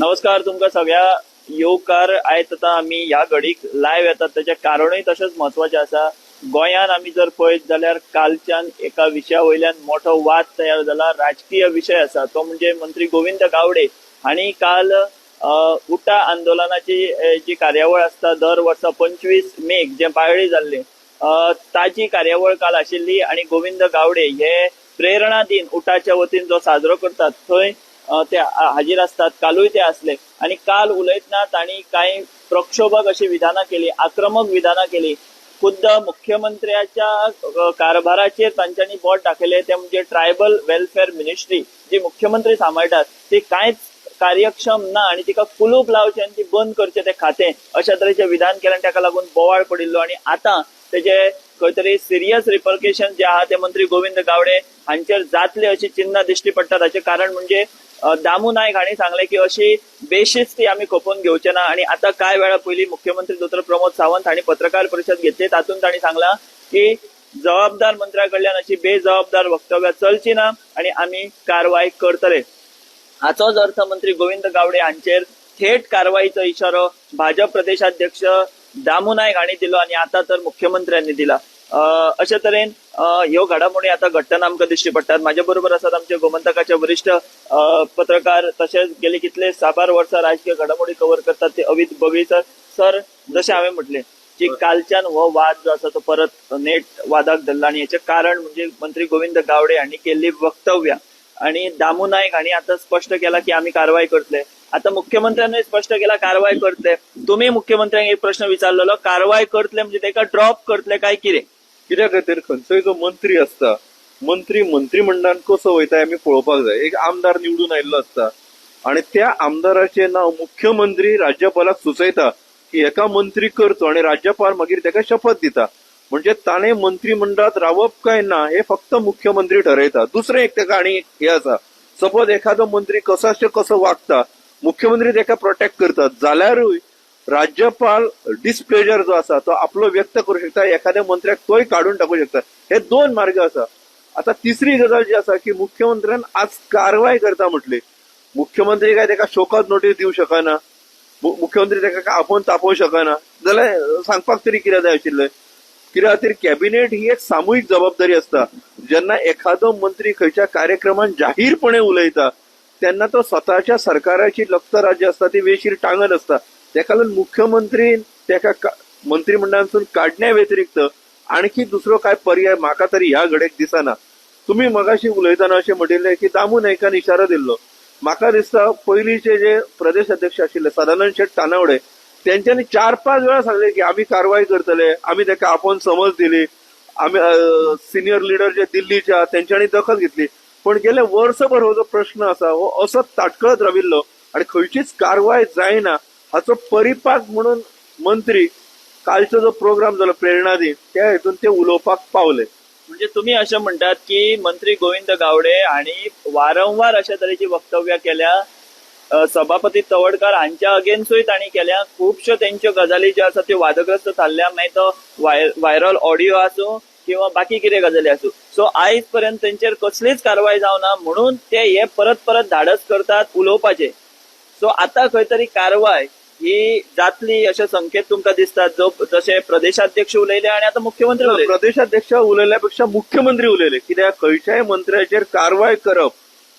नमस्कार तुमकां सगळ्या येवकार आयज आतां आमी ह्या घडीक लायव्ह येतात त्याचे कारणूय तशेंच म्हत्वाचें आसा। गोंयान आमी जर पळयत जाल्यार कालच्यान एका विशया वयल्यान मोठो वाद तयार जाला। राजकीय विशय आसा तो म्हणजे मंत्री गोविंद गावडे हांणी काल उटा आंदोलनाची जी कार्यावळ आसता दर वर्सा 25 मेक जे पाळळी जाल्ली ताची कार्यावळ काल आशिल्ली आणि गोविंद गावडे हे प्रेरणा दिन उटाच्या वतीन जो साजरो करतात थंय ते हाजीर असतात। कालूय ते असले आणि काल उलयतना तांणी कांय प्रक्षोभक अशी विधानां केली, आक्रमक विधानां केली। खुद्द मुख्यमंत्र्याच्या कारभाराचेर तांच्यांनी बोट दाखयले ते म्हणजे ट्रायबल वेलफेअर मिनिस्ट्री जी मुख्यमंत्री सांबाळटात ती कांयच कार्यक्षम ना आणि तिका कुलूप लावचे आणि ती बंद करचे ते खातें अशा तरेचे विधान केले। ताका लागून बोवाळ पडिल्लो आणि आता तेजे खंय तरी सिरियस रिपरकेशन जे आहा ते मंत्री गोविंद गावडे हांचेर जातले अशी चिन्ह दिश्टी पडटा। ताचे कारण म्हणजे दामू नायक हांणी सांगले की अशी बेशिस्ती आमी खपोवन घेवचे ना आणि आता काय वेळा पयलीं मुख्यमंत्री दोतोर प्रमोद सावंत हांणी पत्रकार परिशद घेतली तातूंत तांणी सांगला की जबाबदार मंत्र्या कडल्यान अशी बेजबाबदार वक्तव्यां चलची ना आणि आमी कारवाय करतले। हाचोच अर्थ मंत्री गोविंद गावडे हांचेर थेट कारवाईचो इशारो भाजप प्रदेशाध्यक्ष दामू नायक हांणी दिलो आणि आता तर मुख्यमंत्र्यांनी दिला। अशा तरेन ह्यो घडामोडी आता घडटना आमकां दिश्टी पडटात। माझ्या बरोबर आसात आमचे गोमंतकाचे वरिष्ठ पत्रकार तशेंच गेली कितले साबार वर्सां राजकीय घडामोडी कव्हर करतात ते अवित बगळीकर सर। जशें हांवें म्हटलें की कालच्यान हो वाद जो आसा तो परत नेट वादाक धरला आणि याचे कारण म्हणजे मंत्री गोविंद गावडे हांणी केल्ली वक्तव्यां आणि दामू नायक हांणी आता स्पष्ट केला की आमी कारवाय करतले। आता मुख्यमंत्र्यांनी स्पष्ट केला कारवाय करतले। तुम्ही मुख्यमंत्र्यांक एक प्रश्न विचारलेलो कारवाय करतले म्हणजे तेका ड्रॉप करतले काय कितें? कित्या खातीर खंयचोय जो मंत्री असता मंत्री मंत्रिमंडळान कसो वयता आमी पळोवपाक जाय। एक आमदार निवडून आयिल्लो असता आणि त्या आमदाराचे नाव मुख्यमंत्री राज्यपालाक सुचयता की एका मंत्री करचो आणि राज्यपाल मागीर तेका शपथ दिता। म्हणजे ताणें मंत्रिमंडळात रावप काय ना हे फक्त मुख्यमंत्री ठरयता। दुसरें एक तेका आनी हे आसा, सपोज एखादो मंत्री कसो वागता मुख्यमंत्री तेका प्रोटेक्ट करतात जाल्यारूय राज्यपाल डिस्प्लेजर जो आसा तो आपलो व्यक्त करू शकता, एखाद्या मंत्र्याक तोय काढून टाकू शकता। हे दोन मार्ग आसा। आता तिसरी गजाल जी आसा की मुख्यमंत्र्यान आज कारवाय करता म्हटली, मुख्यमंत्री काय तेका शोकॉज नोटीस दिवं शकना, मुख्यमंत्री तेका आपोवन तापोवंक शकना जाल्यार सांगपाक तरी कितें जाय आशिल्लें। कित्याक खातीर कॅबिनेट ही एक सामुहीक जबाबदारी असता। जेन्ना एखादो मंत्री खंयच्या कार्यक्रमान जाहीरपणे उलयता तेन्ना तो स्वताच्या सरकाराची लक्तरा जी असता ती वेशीर टांगत असता। तेका लागून मुख्यमंत्री तेका मंत्रिमंडळांतून काडण्या व्यतिरिक्त आणखी दुसरो काय पर्याय म्हाका तरी ह्या घडीक दिसना। तुम्ही मगाशी उलयतना अशें म्हणिल्लें की दामू नायकान इशारो दिल्लो, म्हाका दिसता पयलींचे जे प्रदेश अध्यक्ष आशिल्ले सदानंद शेट तानावडे त्यांच्यानी 4-5 वेळा सांगले की आमी कारवाय करतले, आमी तेका आपोवन समज दिली, आमी सिनियर लिडर जे दिल्लीच्या त्यांच्यानी दखल घेतली। पण गेले वर्सभर हो जो प्रश्न आसा हो असो ताटकळत राविल्लो आणि खंयचीच कारवाय जायना। हाचो परिपाक म्हणून मंत्री कालचो जो प्रोग्राम जालो प्रेरणा दिन त्या हेतून ते उलोवपाक पावले। म्हणजे तुम्ही अशें म्हणटात की मंत्री गोविंद गावडे हांणी वारंवार अशा तरेची वक्तव्यां केल्या, सभापती तवडकर हांच्या अगेन्स्टूय तांणी केल्या, खुबश्यो तेंच्यो गजाली ज्यो आसा त्यो वादग्रस्त थारल्या, मागीर तो व्हायरल ऑडियो आसूं किंवा बाकी कितें गजाली आसूं। सो आयज पर्यंत तेंचेर कसलीच कारवाय जावना म्हणून ते हे परत परत धाडस करतात उलोवपाचे। सो आता खंय तरी कारवाय ही जातली अशे संकेत तुमकां दिसतात, जो जशे प्रदेशाध्यक्ष उलयले आणि आता मुख्यमंत्री उलयले। प्रदेशाध्यक्ष उलयल्यापेक्षा मुख्यमंत्री उलयले, कित्याक खंयच्याय मंत्र्याचेर कारवाय करप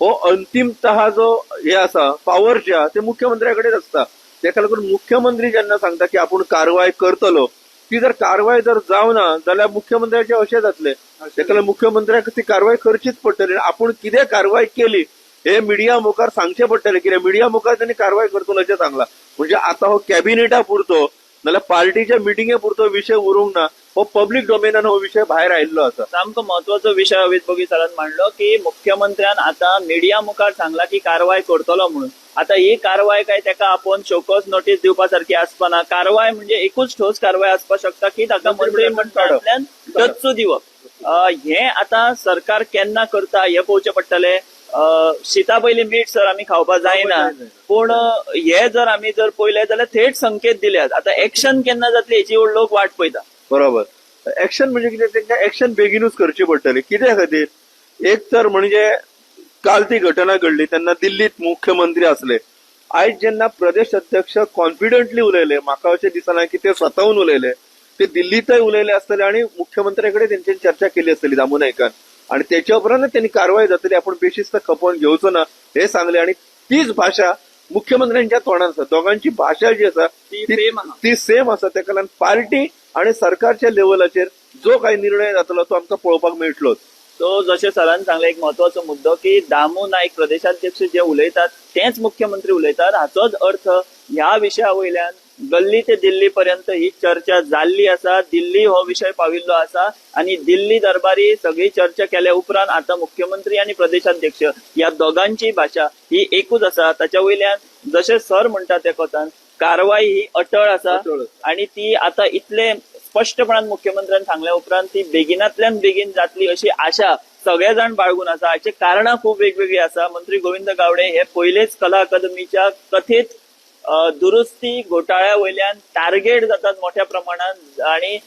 हो अंतिमतः जो हे आसा पावर जे आसा ते मुख्यमंत्र्या कडेन आसता। तेका लागून मुख्यमंत्री जेन्ना सांगता की आपूण कारवाय करतलो, ती जर कारवाय जर जावना जाल्यार मुख्यमंत्र्याचे अशें जातले। तेका लागून मुख्यमंत्र्याक ती कारवाय करचीच पडटली। आपूण कितें कारवाय केली हे मिडिया मुखार सांगचे पडटले, कित्याक मिडिया मुखार त्यांनी कारवाय करतलो अशें सांगला। म्हणजे आता हो कॅबिनेटा पुरतो नाल्यार पार्टीच्या मिटिंगे पुरतो विषय उरूंक ना, हो पब्लीक डोमेनान हो विषय भायर आयिल्लो आसा। सामको महत्वाचो विषय अवित बगी सरान मांडलो की मुख्यमंत्र्यान आता मिडिया मुखार सांगला की कारवाय करतलो म्हणून। आता ही कारवाय काय तेका आपोवन शोकॉज नोटीस दिवपा सारखी आसपाना। कारवाय म्हणजे एकूच ठोस कारवाय आसपाक शकता की ताका मंत्रिमंडळांतल्यान डच्चो दिवप। हे आता सरकार केन्ना करता हे पळोवचें पडटलें। शीता पयलीं मीठ सर आमी खावपा जायना, पूण हे जर आमी जर पळयलें जाल्यार थेट संकेत दिल्यात। आता एक्शन केन्ना जातली हेची लोक वाट पळयता। बरोबर, एक्शन म्हणजे कितें, तेंकां एक्शन बेगीनूच करची पडटली। कित्या खातीर, एक तर म्हणजे काल ती घटना घडली तेन्ना दिल्लीत मुख्यमंत्री असले आयज जेन्ना प्रदेश अध्यक्ष कॉन्फिडंटली उलयले, म्हाका अशें दिसना की ते स्वताहून उलयले, ते दिल्लीतय उलयले आसतले आणि मुख्यमंत्र्या कडेन तेंच्यांनी चर्चा केली आसतली दामू नायकान आणि त्याच्या उपरांत त्यांनी कारवाई जातली, आपण बेशिस्त खपोवन घेवचो ना हे सांगले. आणि तीच भाषा मुख्यमंत्र्यांच्या तोंडान आसा. दोघांची भाषा जी आसा ती सेम आसा. त्या कारण पार्टी आणि सरकारच्या लेवलाचेर जो काही निर्णय जातलो तो आमकां पळोवपाक मेळटलोच. तो जशें सरान सांगले एक महत्वाचो मुद्दो की दामू नायक प्रदेशाध्यक्ष जे उलयतात तेच मुख्यमंत्री उलयतात. हाचोच अर्थ ह्या विशया वयल्यान गल्ली ते दिल्ली पर्यंत ही चर्चा जाल्ली आसा. दिल्ली हो विषय पाविल्लो आसा आणि दिल्ली दरबारी सगळी चर्चा केल्या उपरांत आता मुख्यमंत्री आणि प्रदेशाध्यक्ष या दोघांची भाषा ही एकूच आसा. ताच्या वयल्यान जशें सर म्हणटा त्या कोतान कारवाई ही अटळ आसा आणि ती आता इतले स्पष्टपणान मुख्यमंत्र्यान सांगल्या उपरांत ती बेगिनातल्यान बेगीन जातली अशी आशा सगळे जाण बाळगून आसा. हाची कारणां खूप वेगवेगळी आसा. मंत्री गोविंद गावडे हे पयलेच कला अकादमीच्या कथेत दुरुस्ती घोटाळ्या वयल्यान टार्गेट जातात मोठ्या प्रमाणात आणि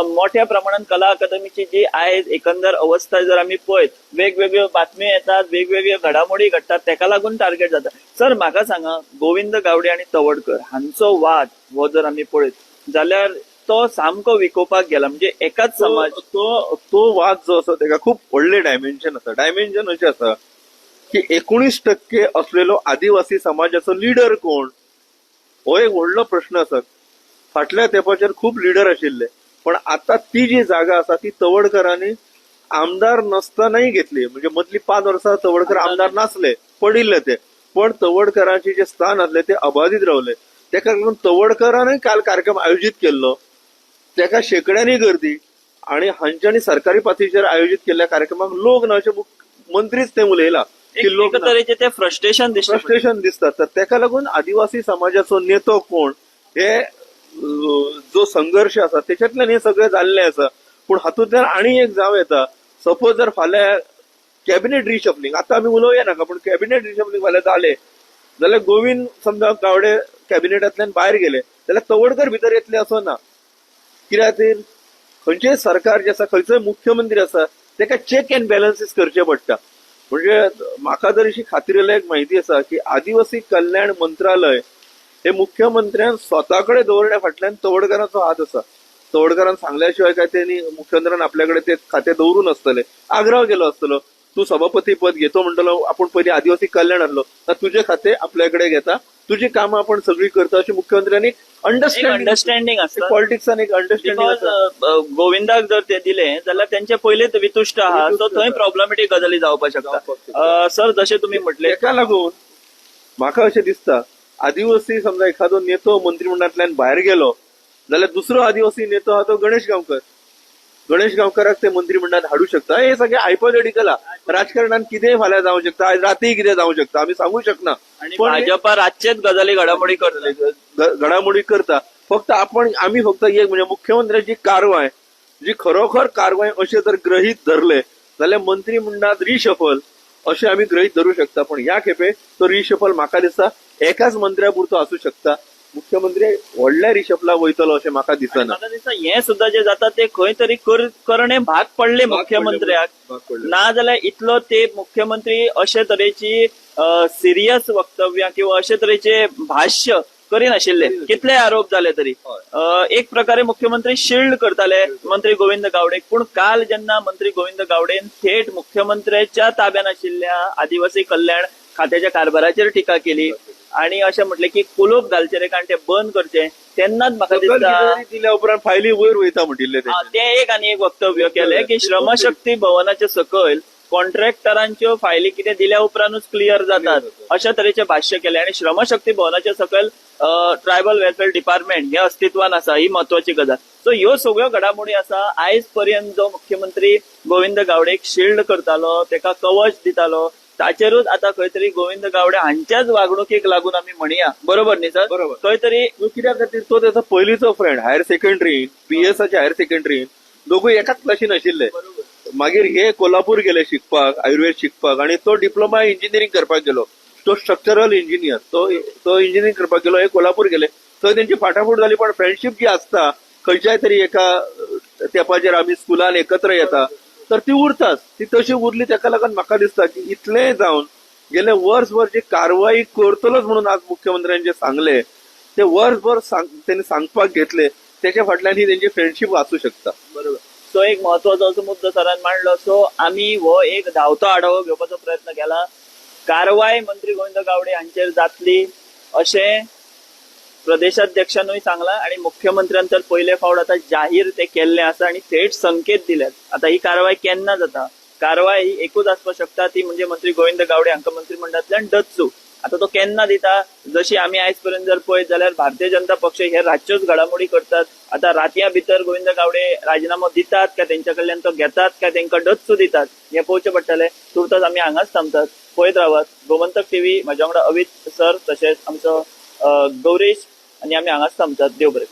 मोठ्या प्रमाणात कला अकादमीची जी आयज एकंदर अवस्था जर आम्ही पळयत वेगवेगळ्यो बातम्यो येतात, वेगवेगळ्यो घडामोडी घडटात, तेका लागून टार्गेट जाता. सर म्हाका सांगा, गोविंद गावडे आणि तवडकर हांचो वाद हो जर आम्ही पळयत जाल्यार तो सामको विकोपाक गेला. म्हणजे एकाच समाज तो वाद जो आसा तेका खूप व्हडले डायमेन्शन आसा. डायमेन्शन अशें आसा की 19% असलेलो आदिवासी समाजाचो लिडर कोण हो एक व्हडलो प्रश्न आसा. फाटल्या तेंपाचेर खूप लिडर आशिल्ले, पण आता ती जी जागा आसा ती तवडकरांनी आमदार नसतानाही घेतली. म्हणजे मदली 5 वर्सां तवडकर आमदार नासले, पडिल्ले ते, पण तवडकरांचे जे स्थान आसले ते अबाधित रावले. तेका लागून तवडकरांनी काल कार्यक्रम आयोजित केल्लो, तेका शेकड्यांनी गर्दी आणि हांच्यांनी सरकारी पातळीचेर आयोजित केल्ल्या कार्यक्रमाक लोक ना अशे मंत्रीच ते उलयला की लोक तरेचे ते फ्रस्ट्रेशन दिसता. तर तेका लागून आदिवासी समाजाचो नेतो कोण हे जो संघर्ष आसा त्याच्यातल्यान हे सगळे जाल्ले आसा. पूण हातूंतल्यान आनी एक जाव येता. सपोज जर फाल्यां कॅबिनेट रिशफलिंग, आता आमी उलोवया नाका, पण कॅबिनेट रिशफलिंग फाल्यां जाले जाल्यार गोविंद समजा गावडे कॅबिनेटांतल्यान भायर गेले जाल्यार तवडकर भितर येतले असो ना. कित्याक खातीर खंयचेय सरकार जे आसा, खंयचोय मुख्यमंत्री आसा, तेका चेक अँड बॅलन्सीस करचे पडटा. म्हणजे म्हाका जर अशी खात्रीलायक म्हायती आसा की आदिवासी कल्याण मंत्रालय हे मुख्यमंत्र्यान स्वता कडेन दवरण्या फाटल्यान तवडकरांचो हात आसा. तवडकरान सांगल्या शिवाय काय त्यांनी मुख्यमंत्र्यान आपल्याकडे ते खाते दवरून आसतले. आग्रह केलो आसतलो, तू सभापती पद घेतो म्हणटलो, आपण पयली आदिवासी कल्याण आसलो, तर तुझे खाते आपल्याकडे घेता, तुझी कामं आपण सगळी करता अशी मुख्यमंत्र्यांनी अंडरस्टँडिंग असता. पॉलिटिक्सान एक अंडरस्टँडिंग. गोविंदाक जर ते दिले जाल्यार त्यांचे पयलेच वितुष्ट आहा, सो थंय प्रॉब्लेमॅटिक गजाली जावपाक शकता. सर जशें तुम्ही म्हटले, तेका लागून म्हाका अशें दिसता आदिवासी समजा एखादो नेतो मंत्रिमंडळांतल्यान भायर गेलो जाल्यार दुसरो आदिवासी नेतो आहा तो गणेश गांवकर. गणेश गांवकराक ते मंत्रिमंडळात हाडू शकता. हे सगळे हायपोथेटिकल आहा. राजकारणात कितेंय फाल्यां जावं शकता, आज राती कितें जावं शकता, आमी सांगू शकना. आणि भाजपा रातचेच गजाली घडामोडी करता. फक्त आम्ही फक्त एक म्हणजे मुख्यमंत्र्याची कारवाय जी खरोखर कारवाय अशें जर गृहीत धरले जाल्यार मंत्रिमंडळात रिशफल अशें आमी गृहीत धरू शकता. पण ह्या खेपे तो रिशफल म्हाका दिसता एकाच मंत्र्या पुरतो आसूं शकता. मुख्यमंत्री व्हडल्या रिशफलाक वयतलो अशें म्हाका दिसना. म्हाका दिसता हे सुद्धा जे जाता ते खंय तरी करणे भाग पडले मुख्यमंत्र्याक. ना जाल्यार इतलो ते मुख्यमंत्री अशे तरेची सिरियस वक्तव्यां किंवा अशे तरेचे भाष्य करिनाशिल्ले. कितले आरोप झाले तरी एक प्रकारे मुख्यमंत्री शिल्ड करताले मंत्री गोविंद गावडेक. पण काल जेन्ना मंत्री गोविंद गावडेन थेट मुख्यमंत्र्याच्या ताब्यान आशिल्ल्या आदिवासी कल्याण खात्याच्या कारभाराचेर टिका केली आणि अशें म्हटले की कुलोप घालचे रे कारण ते बंद करचे, तेन्नाच म्हाका दिसता दिल्या उपरांत फायली वयर वयता म्हणटिल्ले ते एक आनी एक वक्तव्य केले की श्रमशक्ती भवनाचे सकयल कॉन्ट्रॅक्टरांच्यो फायली कितें दिल्या उपरांतूच क्लियर जातात अशा तरेचे भाष्य केले. आणि श्रमशक्ती भवनाचे सकयल ट्रायबल वेलफेअर डिपार्टमेंट हे अस्तित्वान आसा, ही महत्वाची गजाल. सो ह्यो सगळ्यो घडामोडी आसा. आयज पर्यंत जो मुख्यमंत्री गोविंद गावडेक शिल्ड करतालो, तेका कवच दितालो, ताचेरूच आता खंय तरी गोविंद गावडे हांच्याच वागणुकीक लागून आमी म्हणया, बरोबर न्ही सर? बरोबर. खंय तरी कित्याक खातीर तो त्याचा पयलींचो फ्रेंड हायर सेकंडरी पीएसच्या हायर सेकंडरीन दोघूय एकाच क्लासीन आशिल्ले. मागीर हे कोल्हापूर गेले शिकपाक, आयुर्वेद शिकपाक, आणि तो डिप्लोमा इंजिनियरिंग करपाक गेलो. तो स्ट्रक्चरल इंजिनियर, तो इंजिनियरिंग करपाक गेलो. हे कोल्हापूर गेले, थंय त्यांची फाटाफूट जाली. पण फ्रेंडशिप जी आसता खंयच्याय तरी एका तेंपाचेर आमी स्कुलान एकत्र येता तर ती उरताच, ती तशी उरली. तेका लागून म्हाका दिसता की इतलें जावन गेले वर्सभर जी कारवाई करतलोच म्हणून आज मुख्यमंत्र्यांनी जे सांगले ते वर्सभर त्यांनी सांगपाक घेतले त्याच्या फाटल्यान ही त्यांची फ्रेंडशिप आसूं शकता. बरोबर. सो एक महत्वाचो असो मुद्दो सरान मांडलो. सो आम्ही हो एक धांवतो आढावो घेवपाचो प्रयत्न केला. कारवाय मंत्री गोविंद गावडे हांचेर जातली अशें प्रदेशाध्यक्षांनूय सांगला आणि मुख्यमंत्र्यान तर पयले फावट आता जाहीर ते केल्ले आसा आणि थेट संकेत दिल्यात. आता ही कारवाय केन्ना जाता, कारवाय ही एकूच आसपाक शकता ती म्हणजे मंत्री गोविंद गावडे हांकां मंत्रिमंडळांतल्यान डच्चू. आता तो केन्ना दिता, जशी आम्ही आयज पर्यंत जर पळयत जाल्यार भारतीय जनता पक्ष हे रातच्योच घडामोडी करतात. आता रातया भितर गोविंद गावडे राजीनामो दितात काय तेंच्या कडल्यान तो घेतात काय तेंकां डच्चू दितात हे पळोवचें पडटलें. तुर्तास आमी हांगाच थांबतात. पळयत रावात गोमंतक टीव्ही. म्हाज्या वांगडा अवित सर तशेंच आमचो गौरीश आणि आम्ही हांगाच थांबतात. देव बरें करूं.